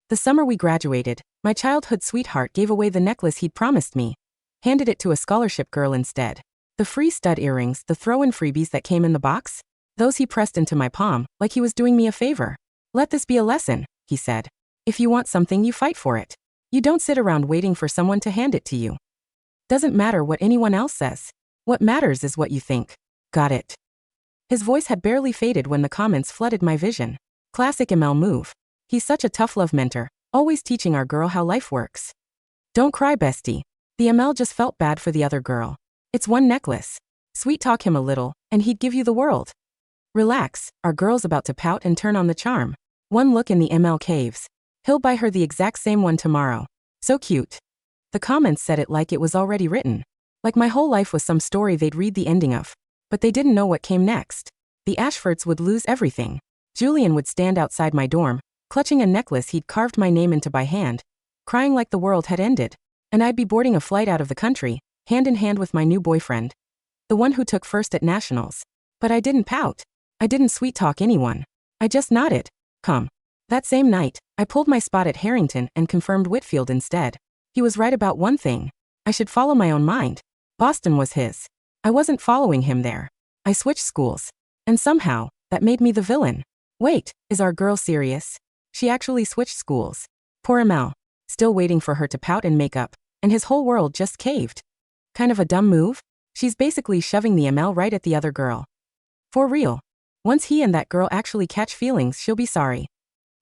The summer we graduated, my childhood sweetheart gave away the necklace he'd promised me. Handed it to a scholarship girl instead. The free stud earrings, the throw-in freebies that came in the box? Those he pressed into my palm, like he was doing me a favor. Let this be a lesson, he said. If you want something, you fight for it. You don't sit around waiting for someone to hand it to you. Doesn't matter what anyone else says. What matters is what you think. Got it. His voice had barely faded when the comments flooded my vision. Classic ML move. He's such a tough love mentor, always teaching our girl how life works. Don't cry, bestie. The ML just felt bad for the other girl. It's one necklace. Sweet talk him a little, and he'd give you the world. Relax, our girl's about to pout and turn on the charm. One look in the ML caves. He'll buy her the exact same one tomorrow. So cute. The comments said it like it was already written. Like my whole life was some story they'd read the ending of. But they didn't know what came next. The Ashfords would lose everything. Julian would stand outside my dorm, clutching a necklace he'd carved my name into by hand, crying like the world had ended. And I'd be boarding a flight out of the country, hand in hand with my new boyfriend. The one who took first at nationals. But I didn't pout. I didn't sweet-talk anyone. I just nodded. Come. That same night, I pulled my spot at Harrington and confirmed Whitfield instead. He was right about one thing. I should follow my own mind. Boston was his. I wasn't following him there. I switched schools. And somehow, that made me the villain. Wait, is our girl serious? She actually switched schools. Poor ML. Still waiting for her to pout and make up, and his whole world just caved. Kind of a dumb move? She's basically shoving the ML right at the other girl. For real. Once he and that girl actually catch feelings, she'll be sorry.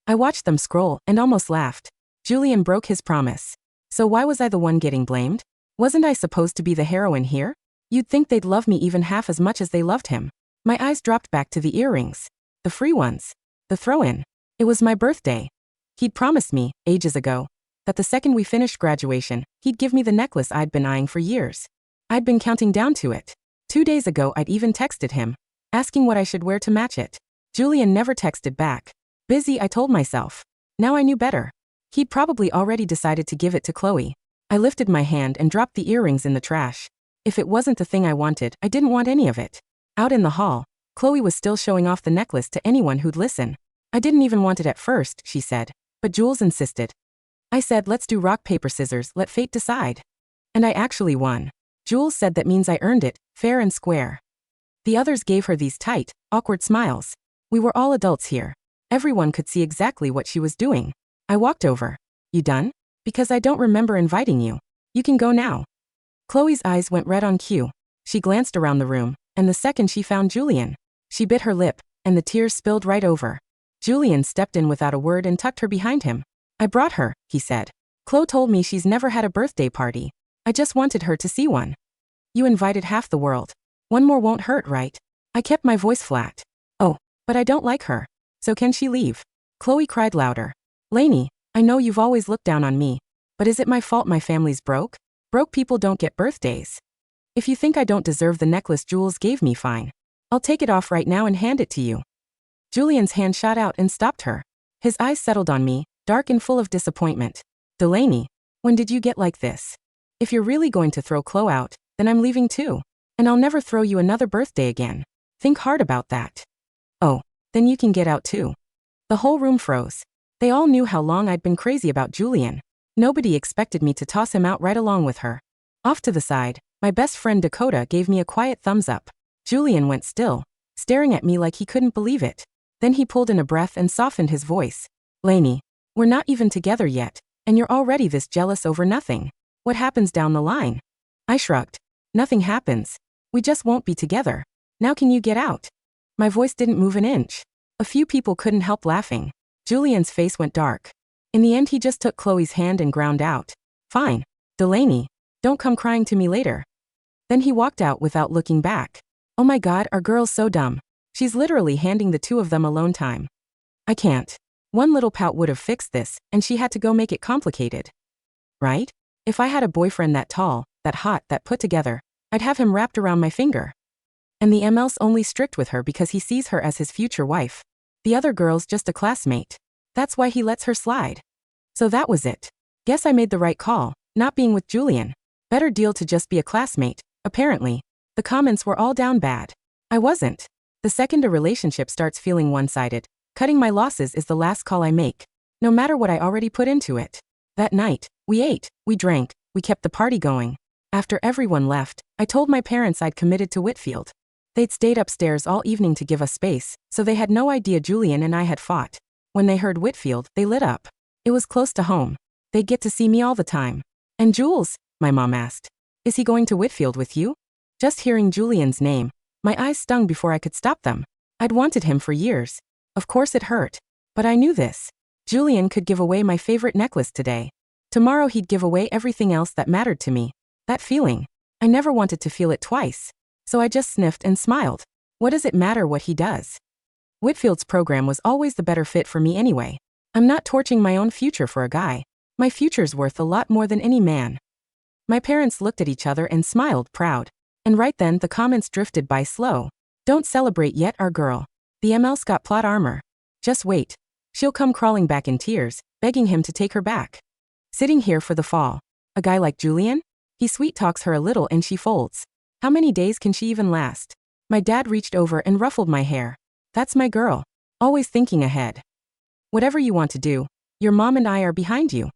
I watched them scroll and almost laughed. Julian broke his promise. So why was I the one getting blamed? Wasn't I supposed to be the heroine here? You'd think they'd love me even half as much as they loved him. My eyes dropped back to the earrings. The free ones. The throw-in. It was my birthday. He'd promised me, ages ago, that the second we finished graduation, he'd give me the necklace I'd been eyeing for years. I'd been counting down to it. 2 days ago I'd even texted him, asking what I should wear to match it. Julian never texted back. Busy, I told myself. Now I knew better. He'd probably already decided to give it to Chloe. I lifted my hand and dropped the earrings in the trash. If it wasn't the thing I wanted, I didn't want any of it. Out in the hall, Chloe was still showing off the necklace to anyone who'd listen. I didn't even want it at first, she said, but Jules insisted. I said, let's do rock, paper, scissors, let fate decide. And I actually won. Jules said that means I earned it, fair and square. The others gave her these tight, awkward smiles. We were all adults here. Everyone could see exactly what she was doing. I walked over. You done? Because I don't remember inviting you. You can go now. Chloe's eyes went red on cue. She glanced around the room, and the second she found Julian, she bit her lip, and the tears spilled right over. Julian stepped in without a word and tucked her behind him. I brought her, he said. Chloe told me she's never had a birthday party. I just wanted her to see one. You invited half the world. One more won't hurt, right? I kept my voice flat. Oh, but I don't like her. So can she leave? Chloe cried louder. Lainey, I know you've always looked down on me, but is it my fault my family's broke? Broke people don't get birthdays. If you think I don't deserve the necklace Jules gave me, fine. I'll take it off right now and hand it to you. Julian's hand shot out and stopped her. His eyes settled on me, dark and full of disappointment. Delaney, when did you get like this? If you're really going to throw Chloe out, then I'm leaving too. And I'll never throw you another birthday again. Think hard about that. Oh, then you can get out too. The whole room froze. They all knew how long I'd been crazy about Julian. Nobody expected me to toss him out right along with her. Off to the side, my best friend Dakota gave me a quiet thumbs up. Julian went still, staring at me like he couldn't believe it. Then he pulled in a breath and softened his voice. Lainey, we're not even together yet, and you're already this jealous over nothing. What happens down the line? I shrugged. Nothing happens. We just won't be together. Now can you get out? My voice didn't move an inch. A few people couldn't help laughing. Julian's face went dark. In the end he just took Chloe's hand and ground out. Fine. Delaney, don't come crying to me later. Then he walked out without looking back. Oh my God, our girl's so dumb. She's literally handing the two of them alone time. I can't. One little pout would have fixed this, and she had to go make it complicated. Right? If I had a boyfriend that tall, that hot, that put together, I'd have him wrapped around my finger. And the ML's only strict with her because he sees her as his future wife. The other girl's just a classmate. That's why he lets her slide. So that was it. Guess I made the right call, not being with Julian. Better deal to just be a classmate, apparently. The comments were all down bad. I wasn't. The second a relationship starts feeling one-sided, cutting my losses is the last call I make. no matter what I already put into it. That night, we ate, we drank, we kept the party going. After everyone left, I told my parents I'd committed to Whitfield. They'd stayed upstairs all evening to give us space, so they had no idea Julian and I had fought. When they heard Whitfield, they lit up. It was close to home. They'd get to see me all the time. And Jules? My mom asked. Is he going to Whitfield with you? Just hearing Julian's name, my eyes stung before I could stop them. I'd wanted him for years. Of course it hurt. But I knew this. Julian could give away my favorite necklace today. Tomorrow he'd give away everything else that mattered to me. That feeling. I never wanted to feel it twice. So I just sniffed and smiled. What does it matter what he does? Whitfield's program was always the better fit for me anyway. I'm not torching my own future for a guy. My future's worth a lot more than any man. My parents looked at each other and smiled, proud. And right then the comments drifted by slow. Don't celebrate yet, our girl. The ML's got plot armor. Just wait. She'll come crawling back in tears, begging him to take her back. Sitting here for the fall. A guy like Julian? He sweet-talks her a little and she folds. How many days can she even last? My dad reached over and ruffled my hair. That's my girl. Always thinking ahead. Whatever you want to do, your mom and I are behind you.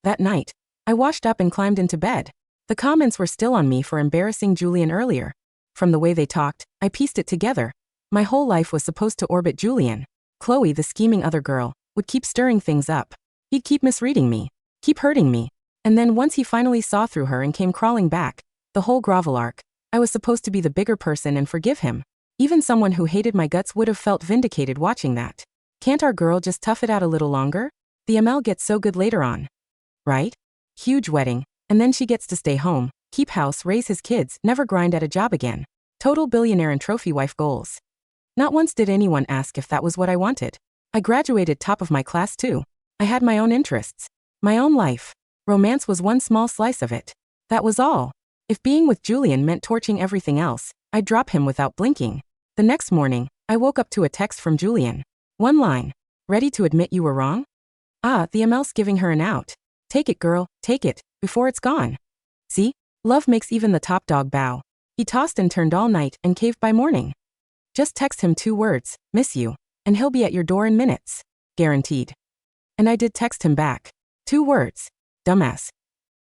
That night, I washed up and climbed into bed. The comments were still on me for embarrassing Julian earlier. From the way they talked, I pieced it together. My whole life was supposed to orbit Julian. Chloe, the scheming other girl, would keep stirring things up. He'd keep misreading me, keep hurting me. And then once he finally saw through her and came crawling back, the whole grovel arc, I was supposed to be the bigger person and forgive him. Even someone who hated my guts would have felt vindicated watching that. Can't our girl just tough it out a little longer? The ML gets so good later on. Right? Huge wedding, and then she gets to stay home, keep house, raise his kids, never grind at a job again. Total billionaire and trophy wife goals. Not once did anyone ask if that was what I wanted. I graduated top of my class too. I had my own interests. My own life. Romance was one small slice of it. That was all. If being with Julian meant torching everything else, I'd drop him without blinking. The next morning, I woke up to a text from Julian. One line. Ready to admit you were wrong? Ah, the ML's giving her an out. Take it, girl, take it, before it's gone. See? Love makes even the top dog bow. He tossed and turned all night and caved by morning. Just text him 2 words, miss you, and he'll be at your door in minutes. Guaranteed. And I did text him back. 2 words. Dumbass.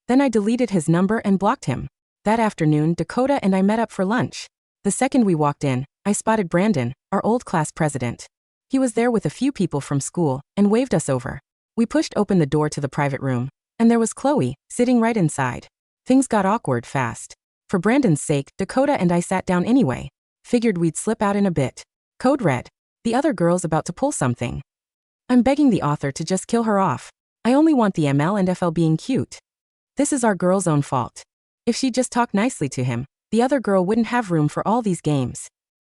Then I deleted his number and blocked him. That afternoon, Dakota and I met up for lunch. The second we walked in, I spotted Brandon, our old class president. He was there with a few people from school and waved us over. We pushed open the door to the private room, and there was Chloe, sitting right inside. Things got awkward fast. For Brandon's sake, Dakota and I sat down anyway. Figured we'd slip out in a bit. Code red. The other girl's about to pull something. I'm begging the author to just kill her off. I only want the ML and FL being cute. This is our girl's own fault. If she'd just talk nicely to him, the other girl wouldn't have room for all these games.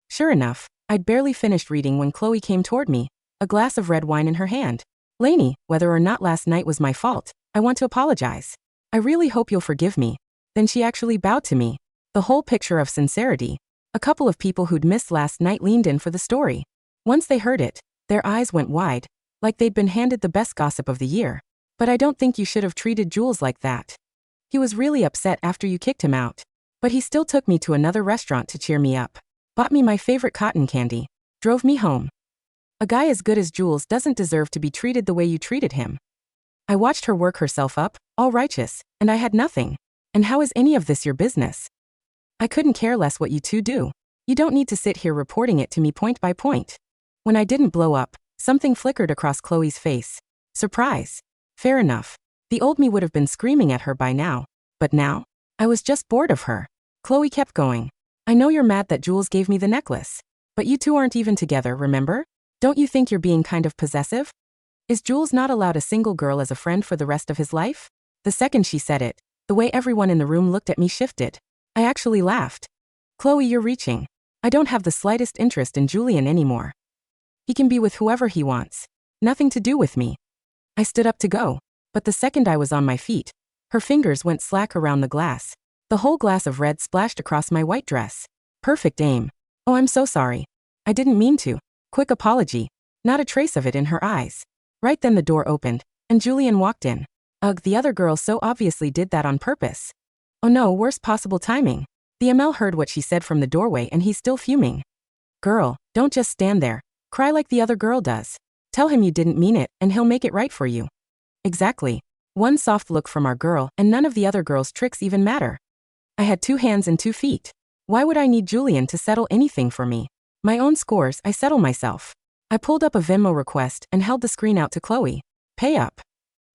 Sure enough, I'd barely finished reading when Chloe came toward me, a glass of red wine in her hand. Lainey, whether or not last night was my fault, I want to apologize. I really hope you'll forgive me. Then she actually bowed to me. The whole picture of sincerity. A couple of people who'd missed last night leaned in for the story. Once they heard it, their eyes went wide, like they'd been handed the best gossip of the year. But I don't think you should have treated Jules like that. He was really upset after you kicked him out. But he still took me to another restaurant to cheer me up. Bought me my favorite cotton candy. Drove me home. A guy as good as Jules doesn't deserve to be treated the way you treated him. I watched her work herself up, all righteous, and I had nothing. And how is any of this your business? I couldn't care less what you two do. You don't need to sit here reporting it to me point by point. When I didn't blow up, something flickered across Chloe's face. Surprise. Fair enough. The old me would have been screaming at her by now. But now, I was just bored of her. Chloe kept going. I know you're mad that Jules gave me the necklace. But you two aren't even together, remember? Don't you think you're being kind of possessive? Is Jules not allowed a single girl as a friend for the rest of his life? The second she said it, the way everyone in the room looked at me shifted. I actually laughed. Chloe, you're reaching. I don't have the slightest interest in Julian anymore. He can be with whoever he wants. Nothing to do with me. I stood up to go. But the second I was on my feet, her fingers went slack around the glass. The whole glass of red splashed across my white dress. Perfect aim. Oh, I'm so sorry. I didn't mean to. Quick apology. Not a trace of it in her eyes. Right then the door opened, and Julian walked in. Ugh, the other girl so obviously did that on purpose. Oh no, worst possible timing. The ML heard what she said from the doorway and he's still fuming. Girl, don't just stand there. Cry like the other girl does. Tell him you didn't mean it, and he'll make it right for you. Exactly. One soft look from our girl, and none of the other girls' tricks even matter. I had 2 hands and 2 feet. Why would I need Julian to settle anything for me? My own scores, I settle myself. I pulled up a Venmo request and held the screen out to Chloe. Pay up.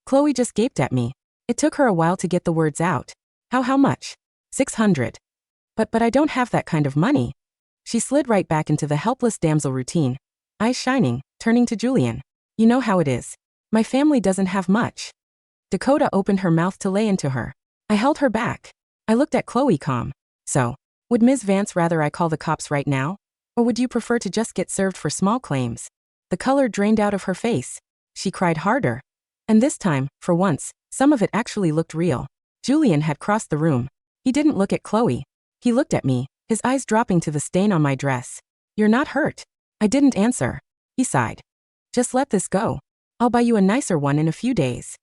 Chloe just gaped at me. It took her a while to get the words out. How much? 600. But I don't have that kind of money. She slid right back into the helpless damsel routine, eyes shining, turning to Julian. You know how it is. My family doesn't have much. Dakota opened her mouth to lay into her. I held her back. I looked at Chloe calm. So, would Ms. Vance rather I call the cops right now? Or would you prefer to just get served for small claims? The color drained out of her face. She cried harder. And this time, for once, some of it actually looked real. Julian had crossed the room. He didn't look at Chloe. He looked at me, his eyes dropping to the stain on my dress. You're not hurt. I didn't answer. He sighed. Just let this go. I'll buy you a nicer one in a few days.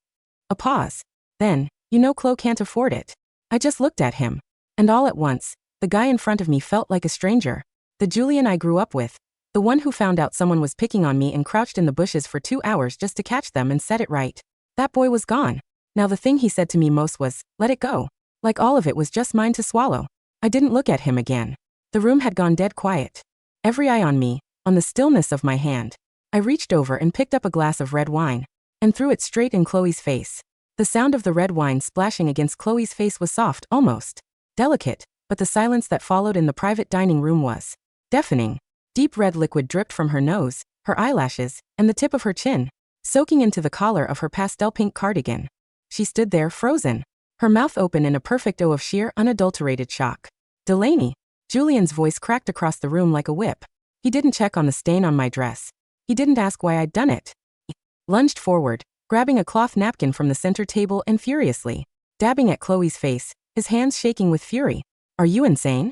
A pause. Then, you know Chloe can't afford it. I just looked at him. And all at once, the guy in front of me felt like a stranger. The Julian I grew up with. The one who found out someone was picking on me and crouched in the bushes for 2 hours just to catch them and set it right. That boy was gone. Now the thing he said to me most was, let it go. Like all of it was just mine to swallow. I didn't look at him again. The room had gone dead quiet. Every eye on me, on the stillness of my hand. I reached over and picked up a glass of red wine and threw it straight in Chloe's face. The sound of the red wine splashing against Chloe's face was soft, almost delicate, but the silence that followed in the private dining room was deafening. Deep red liquid dripped from her nose, her eyelashes, and the tip of her chin, soaking into the collar of her pastel pink cardigan. She stood there, frozen, her mouth open in a perfect O of sheer, unadulterated shock. Delaney. Julian's voice cracked across the room like a whip. He didn't check on the stain on my dress. He didn't ask why I'd done it. He lunged forward, grabbing a cloth napkin from the center table and furiously dabbing at Chloe's face, his hands shaking with fury. Are you insane?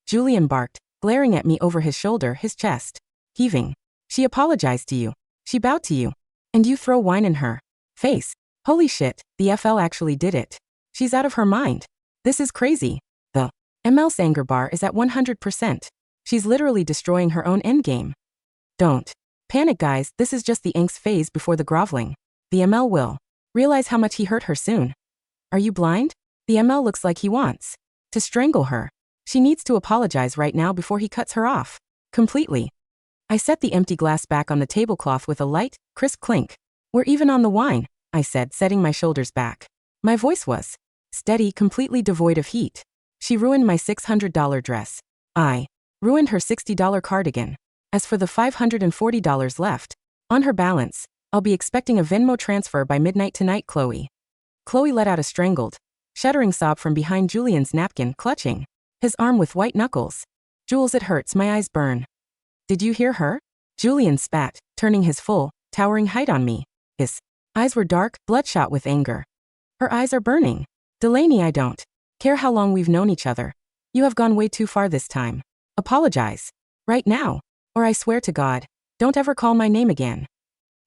Julian barked, glaring at me over his shoulder, his chest heaving. She apologized to you. She bowed to you. And you throw wine in her face. Holy shit, the FL actually did it. She's out of her mind. This is crazy. The ML's anger bar is at 100%. She's literally destroying her own endgame. Don't panic, guys, this is just the angst phase before the groveling. The ML will realize how much he hurt her soon. Are you blind? The ML looks like he wants to strangle her. She needs to apologize right now before he cuts her off completely. I set the empty glass back on the tablecloth with a light, crisp clink. We're even on the wine, I said, setting my shoulders back. My voice was steady, completely devoid of heat. She ruined my $600 dress. I ruined her $60 cardigan. As for the $540 left on her balance, I'll be expecting a Venmo transfer by midnight tonight, Chloe. Chloe let out a strangled, shuddering sob from behind Julian's napkin, clutching his arm with white knuckles. Jules, it hurts, my eyes burn. Did you hear her? Julian spat, turning his full, towering height on me. His eyes were dark, bloodshot with anger. Her eyes are burning. Delaney, I don't care how long we've known each other. You have gone way too far this time. Apologize. Right now. Or I swear to God, don't ever call my name again.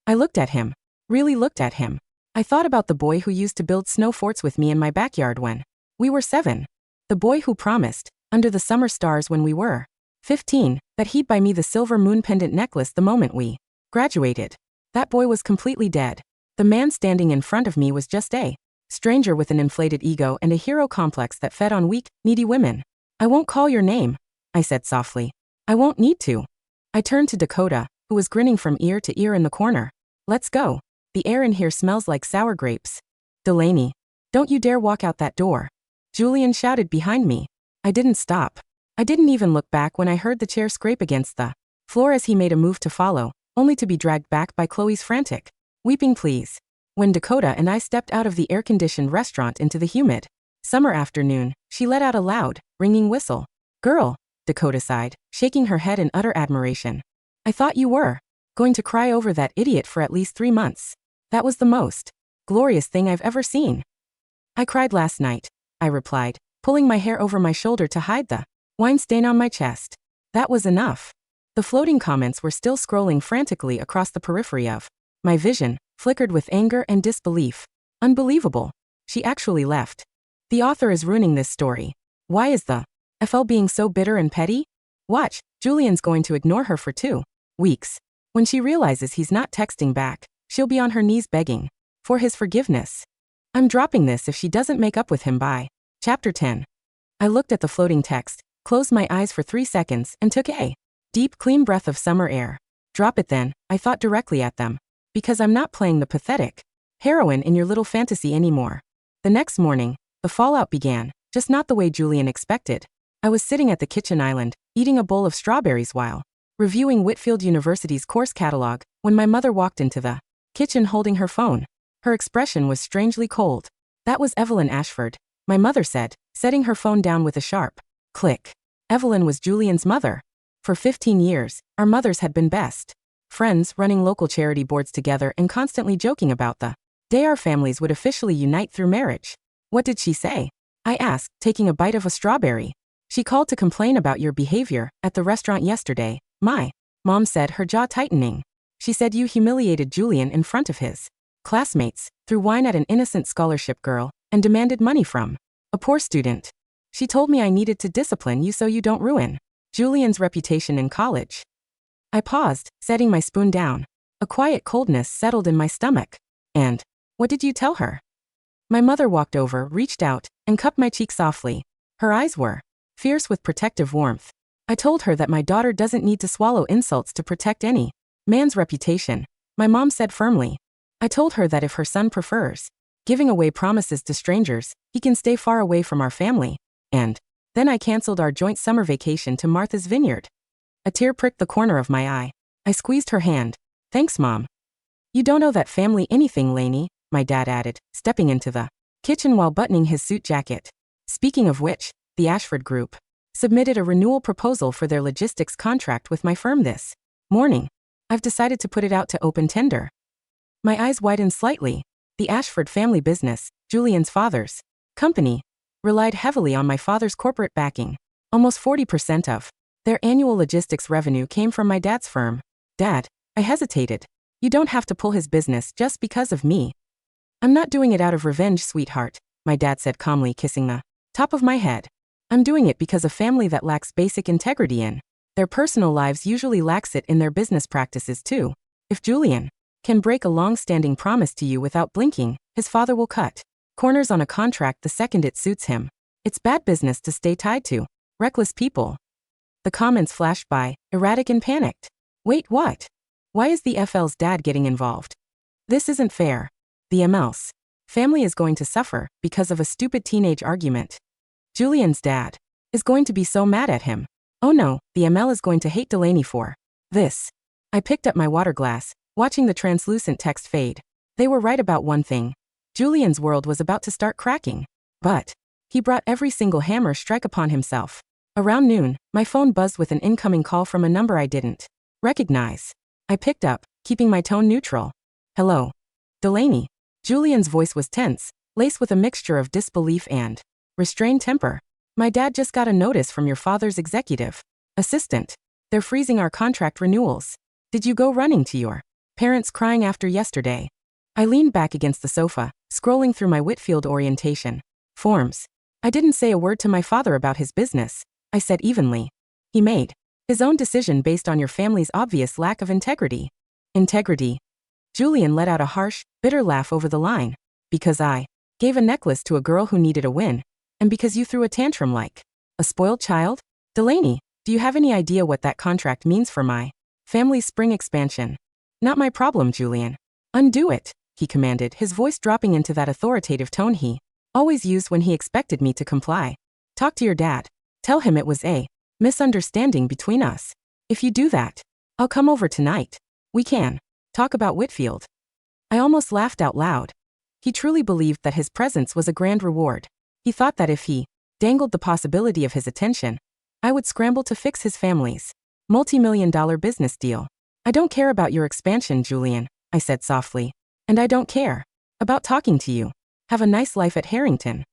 I looked at him. Really looked at him. I thought about the boy who used to build snow forts with me in my backyard when we were 7. The boy who promised, under the summer stars when we were 15, that he'd buy me the silver moon pendant necklace the moment we graduated. That boy was completely dead. The man standing in front of me was just a stranger with an inflated ego and a hero complex that fed on weak, needy women. I won't call your name, I said softly. I won't need to. I turned to Dakota, who was grinning from ear to ear in the corner. Let's go. The air in here smells like sour grapes. Delaney, don't you dare walk out that door. Julian shouted behind me. I didn't stop. I didn't even look back when I heard the chair scrape against the floor as he made a move to follow, only to be dragged back by Chloe's frantic weeping pleas. When Dakota and I stepped out of the air-conditioned restaurant into the humid summer afternoon, she let out a loud, ringing whistle. Girl, Dakota sighed, shaking her head in utter admiration. I thought you were going to cry over that idiot for at least 3 months. That was the most glorious thing I've ever seen. I cried last night, I replied, pulling my hair over my shoulder to hide the wine stain on my chest. That was enough. The floating comments were still scrolling frantically across the periphery of my vision, flickered with anger and disbelief. Unbelievable. She actually left. The author is ruining this story. Why is the FL being so bitter and petty? Watch, Julian's going to ignore her for 2 weeks. When she realizes he's not texting back, she'll be on her knees begging for his forgiveness. I'm dropping this if she doesn't make up with him by Chapter 10. I looked at the floating text, closed my eyes for 3 seconds, and took a deep, clean breath of summer air. Drop it then, I thought directly at them. Because I'm not playing the pathetic heroine in your little fantasy anymore. The next morning, the fallout began, just not the way Julian expected. I was sitting at the kitchen island, eating a bowl of strawberries while reviewing Whitfield University's course catalog, when my mother walked into the kitchen holding her phone. Her expression was strangely cold. That was Evelyn Ashford, my mother said, setting her phone down with a sharp click. Evelyn was Julian's mother. For 15 years, our mothers had been best friends, running local charity boards together and constantly joking about the day our families would officially unite through marriage. What did she say? I asked, taking a bite of a strawberry. She called to complain about your behavior at the restaurant yesterday, my mom said, her jaw tightening. She said you humiliated Julian in front of his classmates, threw wine at an innocent scholarship girl, and demanded money from a poor student. She told me I needed to discipline you so you don't ruin Julian's reputation in college. I paused, setting my spoon down. A quiet coldness settled in my stomach. And what did you tell her? My mother walked over, reached out, and cupped my cheek softly. Her eyes were fierce with protective warmth. I told her that my daughter doesn't need to swallow insults to protect any man's reputation, my mom said firmly. I told her that if her son prefers giving away promises to strangers, he can stay far away from our family. And then I canceled our joint summer vacation to Martha's Vineyard. A tear pricked the corner of my eye. I squeezed her hand. Thanks, Mom. You don't owe that family anything, Lainey, my dad added, stepping into the kitchen while buttoning his suit jacket. Speaking of which, the Ashford Group submitted a renewal proposal for their logistics contract with my firm this morning. I've decided to put it out to open tender. My eyes widened slightly. The Ashford family business, Julian's father's company, relied heavily on my father's corporate backing. Almost 40% of their annual logistics revenue came from my dad's firm. Dad, I hesitated. You don't have to pull his business just because of me. I'm not doing it out of revenge, sweetheart, my dad said calmly, kissing the top of my head. I'm doing it because a family that lacks basic integrity in their personal lives usually lacks it in their business practices too. If Julian can break a long-standing promise to you without blinking, his father will cut corners on a contract the second it suits him. It's bad business to stay tied to reckless people. The comments flashed by, erratic and panicked. Wait, what? Why is the FL's dad getting involved? This isn't fair. The ML's family is going to suffer because of a stupid teenage argument. Julian's dad is going to be so mad at him. Oh no, the ML is going to hate Delaney for this. I picked up my water glass, watching the translucent text fade. They were right about one thing. Julian's world was about to start cracking. But he brought every single hammer strike upon himself. Around noon, my phone buzzed with an incoming call from a number I didn't recognize. I picked up, keeping my tone neutral. Hello. Delaney. Julian's voice was tense, laced with a mixture of disbelief and restrained temper. My dad just got a notice from your father's executive assistant. They're freezing our contract renewals. Did you go running to your parents crying after yesterday? I leaned back against the sofa, scrolling through my Whitfield orientation forms. I didn't say a word to my father about his business, I said evenly. He made his own decision based on your family's obvious lack of integrity. Integrity. Julian let out a harsh, bitter laugh over the line. Because I gave a necklace to a girl who needed a win. And because you threw a tantrum like a spoiled child? Delaney, do you have any idea what that contract means for my family's spring expansion? Not my problem, Julian. Undo it, he commanded, his voice dropping into that authoritative tone he always used when he expected me to comply. Talk to your dad. Tell him it was a misunderstanding between us. If you do that, I'll come over tonight. We can talk about Whitfield. I almost laughed out loud. He truly believed that his presence was a grand reward. He thought that if he dangled the possibility of his attention, I would scramble to fix his family's multi-million-dollar business deal. I don't care about your expansion, Julian, I said softly. And I don't care about talking to you. Have a nice life at Harrington.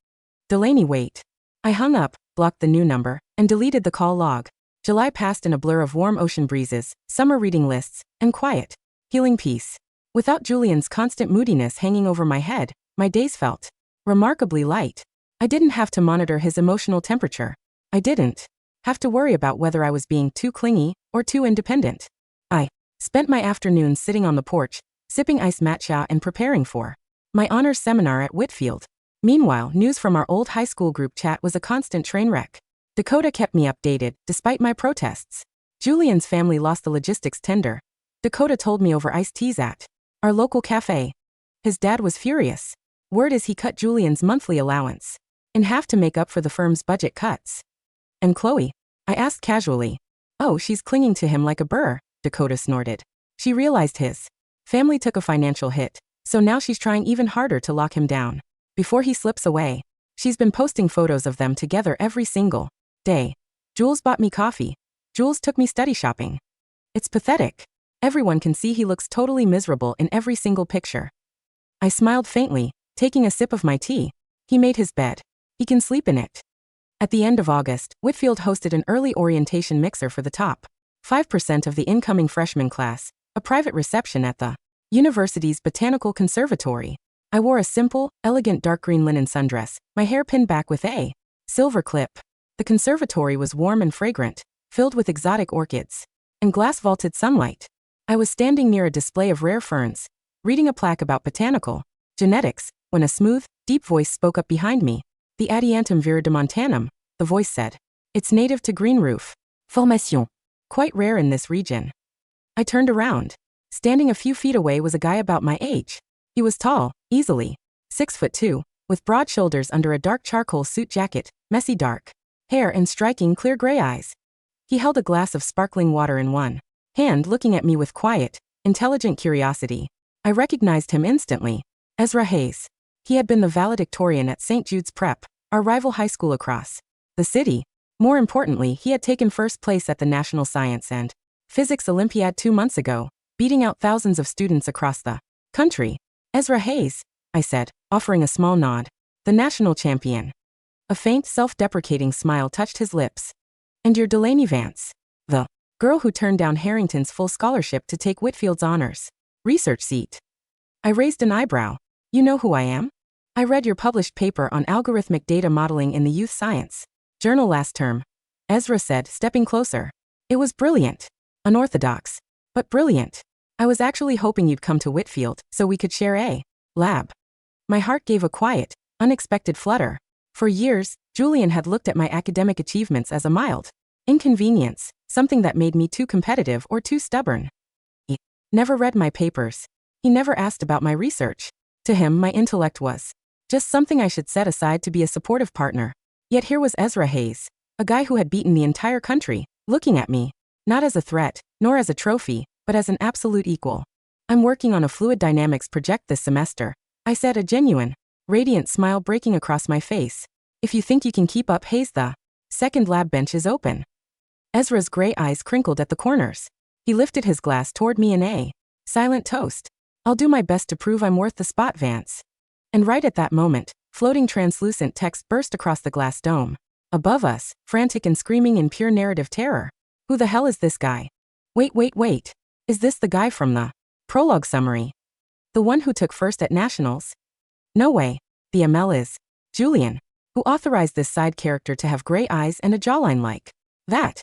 Delaney, wait. I hung up, blocked the new number, and deleted the call log. July passed in a blur of warm ocean breezes, summer reading lists, and quiet, healing peace. Without Julian's constant moodiness hanging over my head, my days felt remarkably light. I didn't have to monitor his emotional temperature. I didn't have to worry about whether I was being too clingy or too independent. I Spent my afternoons sitting on the porch, sipping iced matcha and preparing for my honors seminar at Whitfield. Meanwhile, news from our old high school group chat was a constant train wreck. Dakota kept me updated, despite my protests. Julian's family lost the logistics tender. Dakota told me over iced teas at our local cafe. His dad was furious. Word is he cut Julian's monthly allowance in half to make up for the firm's budget cuts. And Chloe? I asked casually. Oh, she's clinging to him like a burr, Dakota snorted. She realized his family took a financial hit, so now she's trying even harder to lock him down before he slips away. She's been posting photos of them together every single day. Jules bought me coffee. Jules took me study shopping. It's pathetic. Everyone can see he looks totally miserable in every single picture. I smiled faintly, taking a sip of my tea. He made his bed. He can sleep in it. At the end of August, Whitfield hosted an early orientation mixer for the top 5% of the incoming freshman class, a private reception at the university's Botanical Conservatory. I wore a simple, elegant dark green linen sundress, my hair pinned back with a silver clip. The conservatory was warm and fragrant, filled with exotic orchids and glass-vaulted sunlight. I was standing near a display of rare ferns, reading a plaque about botanical genetics, when a smooth, deep voice spoke up behind me. The Adiantum viridimontanum, the voice said. It's native to green roof formation. Quite rare in this region. I turned around. Standing a few feet away was a guy about my age. He was tall, easily 6'2", with broad shoulders under a dark charcoal suit jacket, messy dark hair and striking clear gray eyes. He held a glass of sparkling water in one hand, looking at me with quiet, intelligent curiosity. I recognized him instantly. Ezra Hayes. He had been the valedictorian at St. Jude's Prep, our rival high school across the city. More importantly, he had taken first place at the National Science and Physics Olympiad 2 months ago, beating out thousands of students across the country. Ezra Hayes, I said, offering a small nod. The national champion. A faint, self-deprecating smile touched his lips. And you're Delaney Vance, the girl who turned down Harrington's full scholarship to take Whitfield's honors research seat. I raised an eyebrow. You know who I am? I read your published paper on algorithmic data modeling in the Youth Science Journal last term, Ezra said, stepping closer. It was brilliant. Unorthodox, but brilliant. I was actually hoping you'd come to Whitfield so we could share a lab. My heart gave a quiet, unexpected flutter. For years, Julian had looked at my academic achievements as a mild inconvenience, something that made me too competitive or too stubborn. He never read my papers. He never asked about my research. To him, my intellect was just something I should set aside to be a supportive partner. Yet here was Ezra Hayes, a guy who had beaten the entire country, looking at me, not as a threat, nor as a trophy, but as an absolute equal. I'm working on a fluid dynamics project this semester, I said, a genuine, radiant smile breaking across my face. If you think you can keep up, Hayes, the second lab bench is open. Ezra's gray eyes crinkled at the corners. He lifted his glass toward me in a silent toast. I'll do my best to prove I'm worth the spot, Vance. And right at that moment, floating translucent text burst across the glass dome. Above us, frantic and screaming in pure narrative terror. Who the hell is this guy? Wait. Is this the guy from the prologue summary? The one who took first at nationals? No way. The ML is Julian, who authorized this side character to have gray eyes and a jawline like that.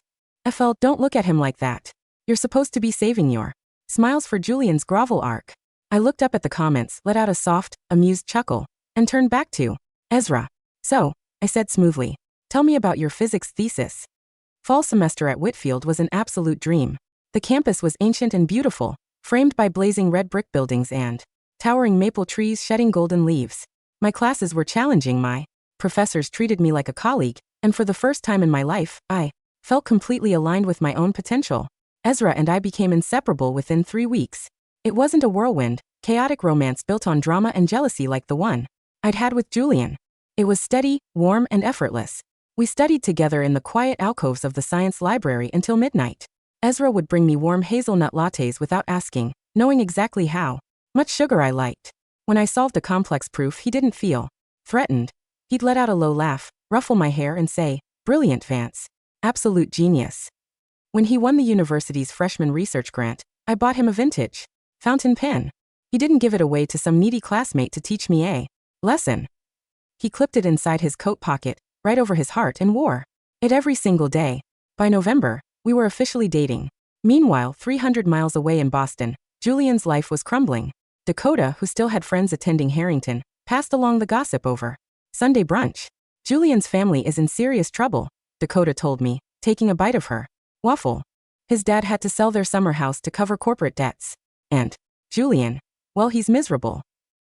FL, don't look at him like that. You're supposed to be saving your smiles for Julian's grovel arc. I looked up at the comments, let out a soft, amused chuckle, and turned back to Ezra. So, I said smoothly, tell me about your physics thesis. Fall semester at Whitfield was an absolute dream. The campus was ancient and beautiful, framed by blazing red brick buildings and towering maple trees shedding golden leaves. My classes were challenging, my professors treated me like a colleague, and for the first time in my life, I felt completely aligned with my own potential. Ezra and I became inseparable within 3 weeks. It wasn't a whirlwind, chaotic romance built on drama and jealousy like the one I'd had with Julian. It was steady, warm, and effortless. We studied together in the quiet alcoves of the science library until midnight. Ezra would bring me warm hazelnut lattes without asking, knowing exactly how much sugar I liked. When I solved a complex proof, he didn't feel threatened. He'd let out a low laugh, ruffle my hair, and say, "Brilliant, Vance. Absolute genius." When he won the university's freshman research grant, I bought him a vintage fountain pen. He didn't give it away to some needy classmate to teach me a lesson. He clipped it inside his coat pocket, right over his heart, and wore it every single day. By November, we were officially dating. Meanwhile, 300 miles away in Boston, Julian's life was crumbling. Dakota, who still had friends attending Harrington, passed along the gossip over Sunday brunch. Julian's family is in serious trouble, Dakota told me, taking a bite of her waffle. His dad had to sell their summer house to cover corporate debts. And Julian, well, he's miserable.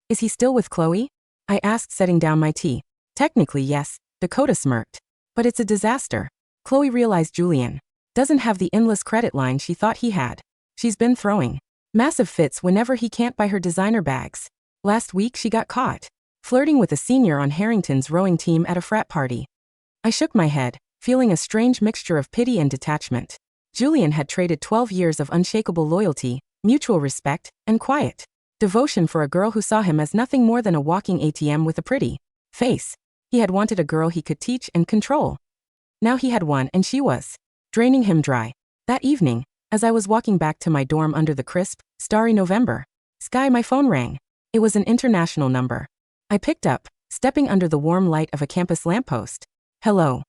Is he still with Chloe? I asked, setting down my tea. Technically, yes, Dakota smirked. But it's a disaster. Chloe realized Julian doesn't have the endless credit line she thought he had. She's been throwing massive fits whenever he can't buy her designer bags. Last week she got caught flirting with a senior on Harrington's rowing team at a frat party. I shook my head, feeling a strange mixture of pity and detachment. Julian had traded 12 years of unshakable loyalty, mutual respect, and quiet devotion for a girl who saw him as nothing more than a walking ATM with a pretty face. He had wanted a girl he could teach and control. Now he had one, and she was draining him dry. That evening, as I was walking back to my dorm under the crisp, starry November sky, my phone rang. It was an international number. I picked up, stepping under the warm light of a campus lamppost. Hello.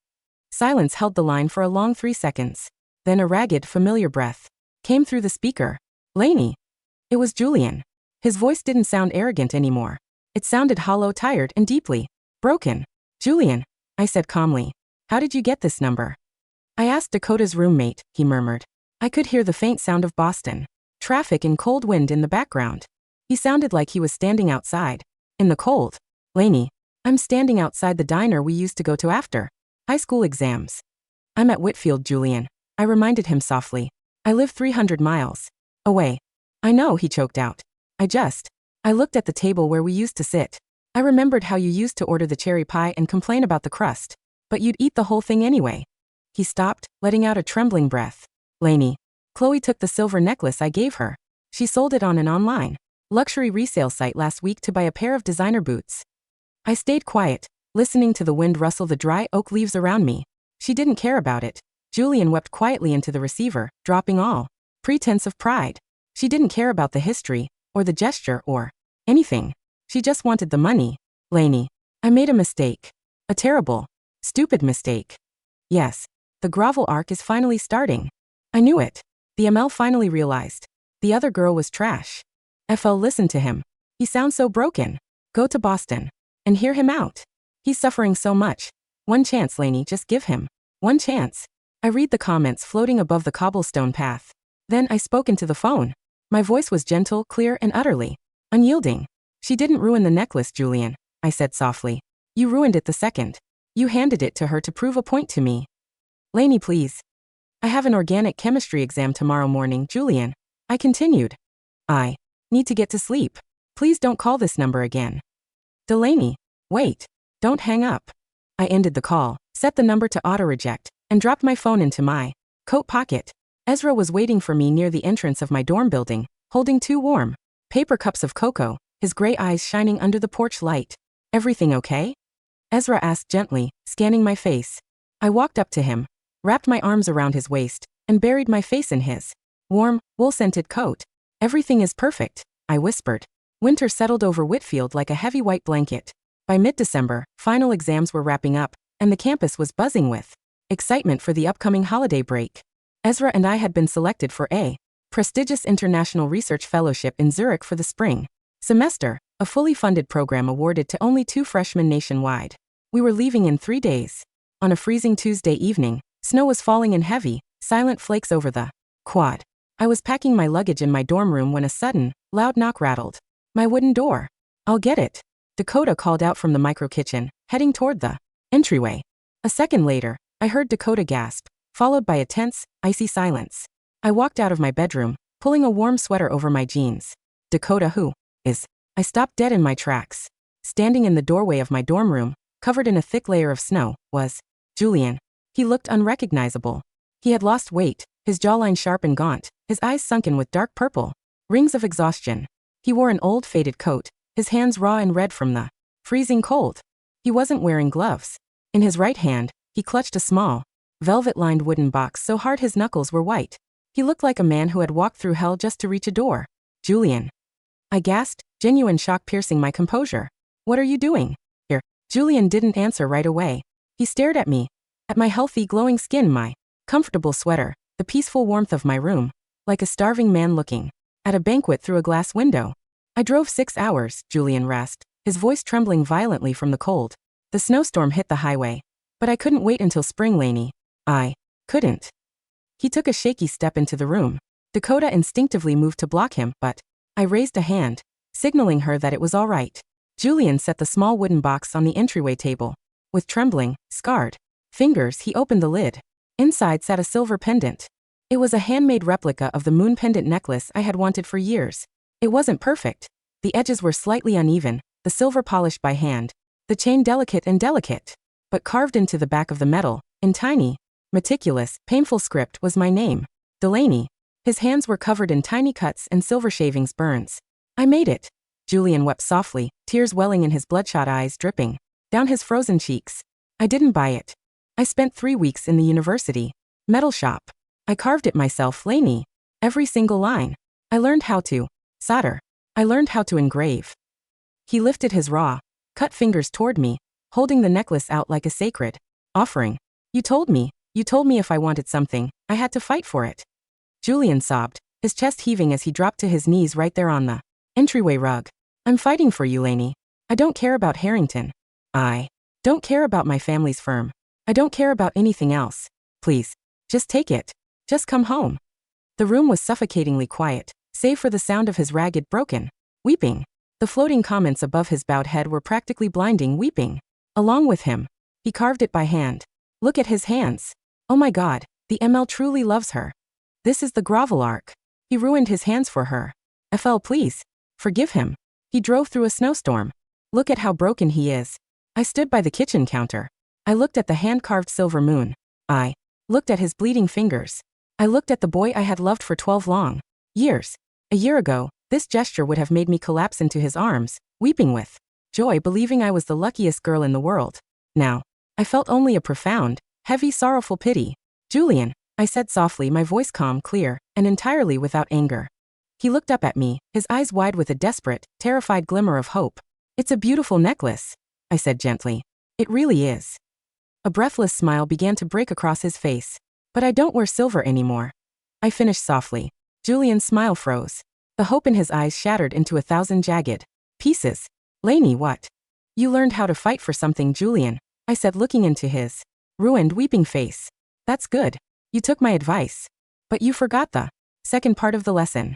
Silence held the line for a long 3 seconds. Then a ragged, familiar breath came through the speaker. Lainey. It was Julian. His voice didn't sound arrogant anymore. It sounded hollow, tired, and deeply broken. Julian, I said calmly. How did you get this number? I asked Dakota's roommate, he murmured. I could hear the faint sound of Boston traffic and cold wind in the background. He sounded like he was standing outside in the cold. Lainey, I'm standing outside the diner we used to go to after high school exams. I'm at Whitfield, Julian, I reminded him softly. I live 300 miles away. I know, he choked out. I looked at the table where we used to sit. I remembered how you used to order the cherry pie and complain about the crust, but you'd eat the whole thing anyway. He stopped, letting out a trembling breath. Lainey, Chloe took the silver necklace I gave her. She sold it on an online luxury resale site last week to buy a pair of designer boots. I stayed quiet, listening to the wind rustle the dry oak leaves around me. She didn't care about it. Julian wept quietly into the receiver, dropping all pretense of pride. She didn't care about the history, or the gesture, or anything. She just wanted the money. Lainey, I made a mistake. A terrible, stupid mistake. Yes, the grovel arc is finally starting. I knew it. The ML finally realized. The other girl was trash. FL listened to him. He sounds so broken. Go to Boston and hear him out. He's suffering so much. One chance, Lainey, just give him one chance. I read the comments floating above the cobblestone path. Then I spoke into the phone. My voice was gentle, clear, and utterly unyielding. She didn't ruin the necklace, Julian, I said softly. You ruined it the second you handed it to her to prove a point to me. Lainey, please. I have an organic chemistry exam tomorrow morning, Julian, I continued. I need to get to sleep. Please don't call this number again. Delaney, wait. Don't hang up. I ended the call, set the number to auto-reject, and dropped my phone into my coat pocket. Ezra was waiting for me near the entrance of my dorm building, holding 2 warm paper cups of cocoa, his gray eyes shining under the porch light. Everything okay? Ezra asked gently, scanning my face. I walked up to him, wrapped my arms around his waist, and buried my face in his warm, wool-scented coat. Everything is perfect, I whispered. Winter settled over Whitfield like a heavy white blanket. By mid-December, final exams were wrapping up, and the campus was buzzing with excitement for the upcoming holiday break. Ezra and I had been selected for a prestigious international research fellowship in Zurich for the spring semester, a fully funded program awarded to only 2 freshmen nationwide. We were leaving in 3 days. On a freezing Tuesday evening, snow was falling in heavy, silent flakes over the quad. I was packing my luggage in my dorm room when a sudden, loud knock rattled my wooden door. I'll get it, Dakota called out from the micro kitchen, heading toward the entryway. A second later, I heard Dakota gasp, followed by a tense, icy silence. I walked out of my bedroom, pulling a warm sweater over my jeans. Dakota, who is? I stopped dead in my tracks. Standing in the doorway of my dorm room, covered in a thick layer of snow, was Julian. He looked unrecognizable. He had lost weight, his jawline sharp and gaunt, his eyes sunken with dark purple rings of exhaustion. He wore an old faded coat, his hands raw and red from the freezing cold. He wasn't wearing gloves. In his right hand, he clutched a small, velvet-lined wooden box so hard his knuckles were white. He looked like a man who had walked through hell just to reach a door. Julian. I gasped, genuine shock piercing my composure. What are you doing here? Julian didn't answer right away. He stared at me, at my healthy, glowing skin, my comfortable sweater, the peaceful warmth of my room, like a starving man looking at a banquet through a glass window. I drove 6 hours, Julian rasped, his voice trembling violently from the cold. The snowstorm hit the highway. But I couldn't wait until spring, Lainey. I couldn't. He took a shaky step into the room. Dakota instinctively moved to block him, but I raised a hand, signaling her that it was all right. Julian set the small wooden box on the entryway table. With trembling, scarred fingers, he opened the lid. Inside sat a silver pendant. It was a handmade replica of the moon pendant necklace I had wanted for years. It wasn't perfect. The edges were slightly uneven, the silver polished by hand, the chain delicate, but carved into the back of the metal, in tiny, meticulous, painful script was my name, Delaney. His hands were covered in tiny cuts and silver shavings burns. I made it. Julian wept softly, tears welling in his bloodshot eyes dripping down his frozen cheeks. I didn't buy it. I spent 3 weeks in the university metal shop. I carved it myself, Lainey. Every single line. I learned how to solder. I learned how to engrave. He lifted his raw, cut fingers toward me, holding the necklace out like a sacred offering. You told me if I wanted something, I had to fight for it. Julian sobbed, his chest heaving as he dropped to his knees right there on the entryway rug. I'm fighting for you, Lainey. I don't care about Harrington. I don't care about my family's firm. I don't care about anything else. Please, just take it. Just come home. The room was suffocatingly quiet, save for the sound of his ragged, broken weeping. The floating comments above his bowed head were practically blinding, weeping along with him. He carved it by hand. Look at his hands. Oh my God, the ML truly loves her. This is the grovel arc. He ruined his hands for her. FL, please, forgive him. He drove through a snowstorm. Look at how broken he is. I stood by the kitchen counter. I looked at the hand-carved silver moon. I looked at his bleeding fingers. I looked at the boy I had loved for 12 long years. A year ago, this gesture would have made me collapse into his arms, weeping with joy, believing I was the luckiest girl in the world. Now, I felt only a profound, heavy, sorrowful pity. Julian, I said softly, my voice calm, clear, and entirely without anger. He looked up at me, his eyes wide with a desperate, terrified glimmer of hope. It's a beautiful necklace, I said gently. It really is. A breathless smile began to break across his face. But I don't wear silver anymore. I finished softly. Julian's smile froze. The hope in his eyes shattered into 1,000 jagged pieces. Lainey, what? You learned how to fight for something, Julian, I said, looking into his ruined, weeping face. That's good. You took my advice. But you forgot the second part of the lesson.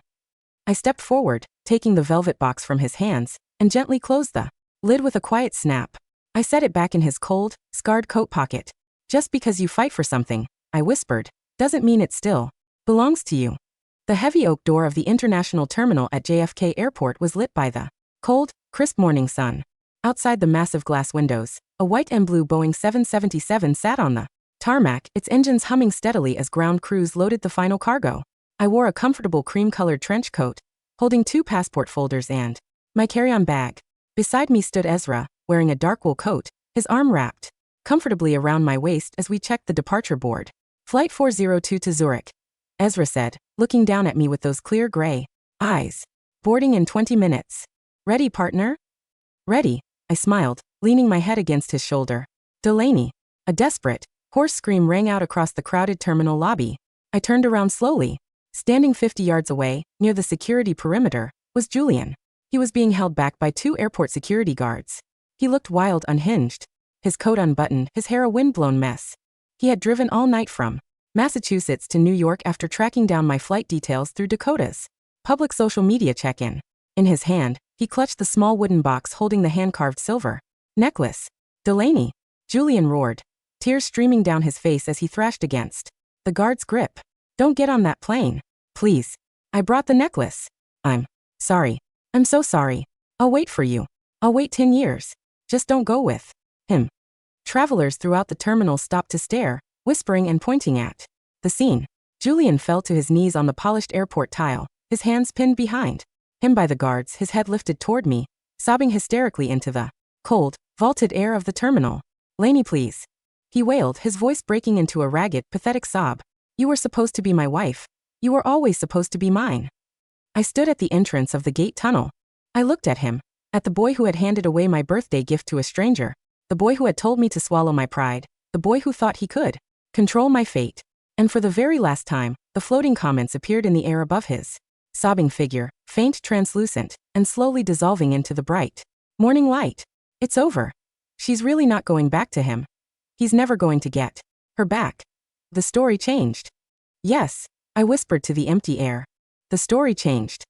I stepped forward, taking the velvet box from his hands, and gently closed the lid with a quiet snap. I set it back in his cold, scarred coat pocket. Just because you fight for something, I whispered, doesn't mean it still belongs to you. The heavy oak door of the international terminal at JFK Airport was lit by the cold, crisp morning sun. Outside the massive glass windows, a white and blue Boeing 777 sat on the tarmac, its engines humming steadily as ground crews loaded the final cargo. I wore a comfortable cream-colored trench coat, holding 2 passport folders and my carry-on bag. Beside me stood Ezra, wearing a dark wool coat, his arm wrapped comfortably around my waist as we checked the departure board. Flight 402 to Zurich, Ezra said, looking down at me with those clear gray eyes. Boarding in 20 minutes. Ready, partner? Ready, I smiled, leaning my head against his shoulder. Delaney. A desperate, hoarse scream rang out across the crowded terminal lobby. I turned around slowly. Standing 50 yards away, near the security perimeter, was Julian. He was being held back by 2 airport security guards. He looked wild, unhinged. His coat unbuttoned, his hair a wind-blown mess. He had driven all night from Massachusetts to New York after tracking down my flight details through Dakota's public social media check-in. In his hand, he clutched the small wooden box holding the hand-carved silver necklace. Delaney, Julian roared, tears streaming down his face as he thrashed against the guard's grip. Don't get on that plane. Please. I brought the necklace. I'm sorry. I'm so sorry. I'll wait for you. I'll wait 10 years. Just don't go with him. Travelers throughout the terminal stopped to stare, whispering and pointing at the scene. Julian fell to his knees on the polished airport tile, his hands pinned behind him by the guards, his head lifted toward me, sobbing hysterically into the cold, vaulted air of the terminal. Lainey, please. He wailed, his voice breaking into a ragged, pathetic sob. You were supposed to be my wife. You were always supposed to be mine. I stood at the entrance of the gate tunnel. I looked at him, at the boy who had handed away my birthday gift to a stranger, the boy who had told me to swallow my pride, the boy who thought he could control my fate. And for the very last time, the floating comments appeared in the air above his sobbing figure, faint, translucent, and slowly dissolving into the bright morning light. It's over. She's really not going back to him. He's never going to get her back. The story changed. Yes, I whispered to the empty air. The story changed.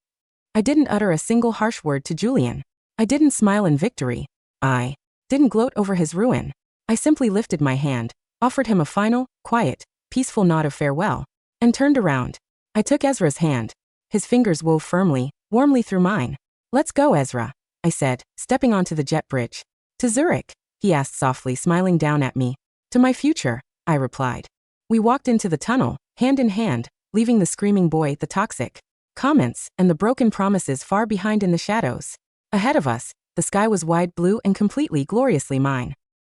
I didn't utter a single harsh word to Julian. I didn't smile in victory. I didn't gloat over his ruin. I simply lifted my hand, offered him a final, quiet, peaceful nod of farewell, and turned around. I took Ezra's hand. His fingers wove firmly, warmly through mine. Let's go, Ezra, I said, stepping onto the jet bridge. To Zurich, he asked softly, smiling down at me. To my future, I replied. We walked into the tunnel, hand in hand, leaving the screaming boy, the toxic comments, and the broken promises far behind in the shadows. Ahead of us, the sky was wide blue and completely gloriously mine.